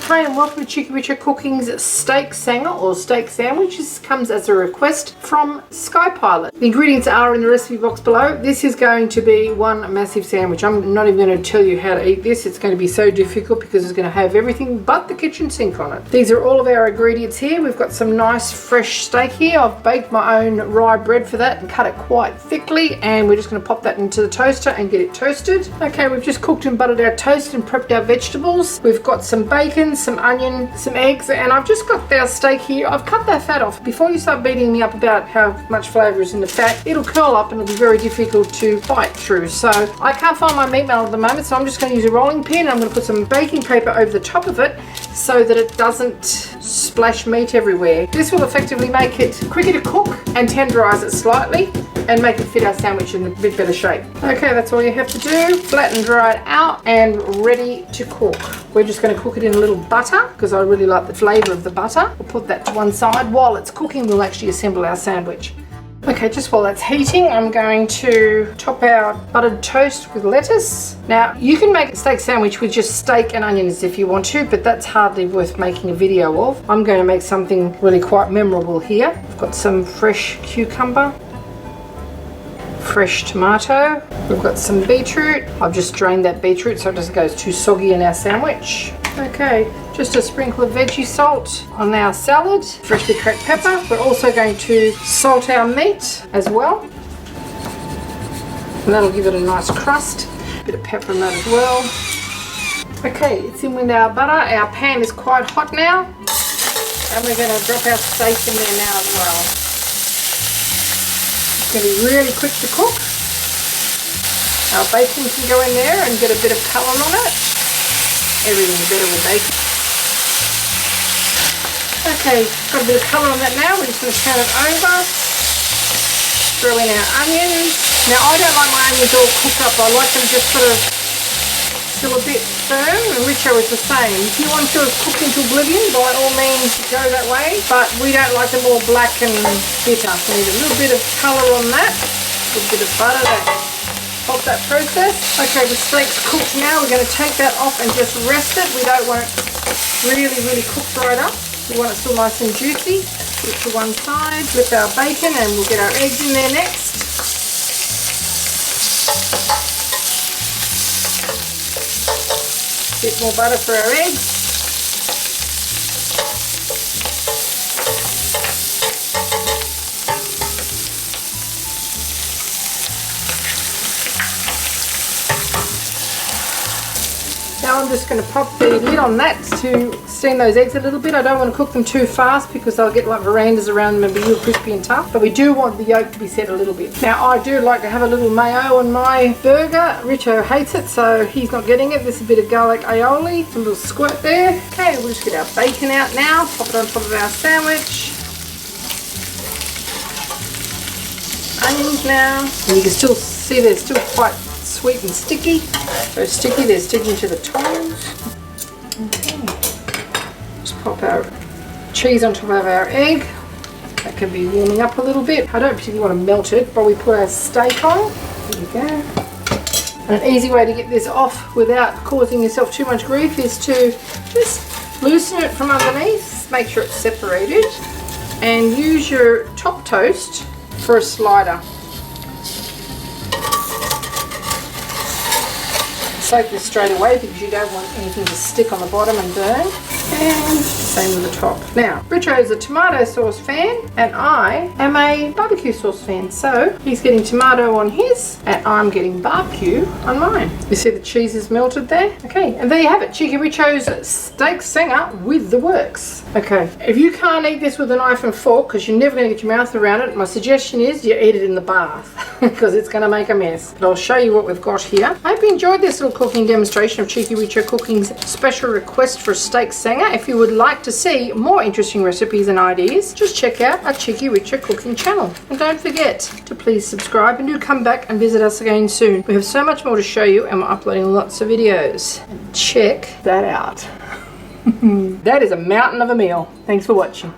Hi and welcome to Cheekyricho Cooking's Steak Sanger or Steak Sandwich. This comes as a request from Skypilot. The ingredients are in the recipe box below. This is going to be one massive sandwich. I'm not even going to tell you how to eat this. It's going to be so difficult because it's going to have everything but the kitchen sink on it. These are all of our ingredients here. We've got some nice fresh steak here. I've baked my own rye bread for that and cut it quite thickly, and we're just going to pop that into the toaster and get it toasted. Okay, we've just cooked and buttered our toast and prepped our vegetables. We've got some bacon, some onion, some eggs, and I've just got our steak here. I've cut that fat off. Before you start beating me up about how much flavour is in the fat, it'll curl up and it'll be very difficult to bite through. So I can't find my meat mallet at the moment, so I'm just going to use a rolling pin and I'm going to put some baking paper over the top of it so that it doesn't splash meat everywhere. This will effectively make it quicker to cook and tenderise it slightly and make it fit our sandwich in a bit better shape. Okay, that's all you have to do. Flatten, dry it out and ready to cook. We're just going to cook it in a little butter because I really like the flavour of the butter. We'll put that to one side. While it's cooking, we'll actually assemble our sandwich. Okay, just while that's heating, I'm going to top our buttered toast with lettuce. Now, you can make a steak sandwich with just steak and onions if you want to, but that's hardly worth making a video of. I'm going to make something really quite memorable here. I've got some fresh cucumber, fresh tomato. We've got some beetroot. I've just drained that beetroot so it doesn't go too soggy in our sandwich. Okay, just a sprinkle of veggie salt on our salad, freshly cracked pepper. We're also going to salt our meat as well, and that'll give it a nice crust. A bit of pepper in that as well. Okay, it's in with our butter. Our pan is quite hot now, and we're going to drop our steak in there now as well. It's going to be really quick to cook. Our bacon can go in there and get a bit of colour on it. Everything's better with bacon. Okay, got a bit of colour on that now. We're just going to turn it over. Throw in our onions. Now, I don't like my onions all cooked up. I like them just sort of still a bit firm, and Richo is the same. If you want to cook into oblivion, by all means go that way, but we don't like them all black and bitter. So we need a little bit of colour on that. A little bit of butter to help that process. Okay, the steak's cooked now. We're going to take that off and just rest it. We don't want it really cooked right up. We want it still nice and juicy. Put it to one side. Flip our bacon and we'll get our eggs in there next. Bit more butter for our eggs. Now I'm just going to pop the lid on that to steam those eggs a little bit. I don't want to cook them too fast because they'll get like verandas around them and be real crispy and tough. But we do want the yolk to be set a little bit. Now I do like to have a little mayo on my burger. Richo hates it, so he's not getting it. There's a bit of garlic aioli, a little squirt there. Okay, we'll just get our bacon out now. Pop it on top of our sandwich. Onions now. And you can still see they're still quite sweet and sticky. So sticky, they're sticking to the tongs. Okay. Just pop our cheese on top of our egg. That can be warming up a little bit. I don't particularly want to melt it, but we put our steak on. There you go. And an easy way to get this off without causing yourself too much grief is to just loosen it from underneath. Make sure it's separated. And use your top toast for a slider. Soak this straight away because you don't want anything to stick on the bottom and burn. And same with the top. Now, Richo is a tomato sauce fan and I am a barbecue sauce fan. So he's getting tomato on his and I'm getting barbecue on mine. You see the cheese is melted there? Okay, and there you have it. Cheekyricho's steak sanger with the works. Okay, if you can't eat this with a knife and fork because you're never going to get your mouth around it, my suggestion is you eat it in the bath because it's going to make a mess. But I'll show you what we've got here. I hope you enjoyed this little cooking demonstration of Cheekyricho Cooking's special request for a steak sanger. If you would like to see more interesting recipes and ideas, just check out our Cheekyricho Cooking channel. And don't forget to please subscribe and do come back and visit us again soon. We have so much more to show you and we're uploading lots of videos. Check that out. That is a mountain of a meal. Thanks for watching.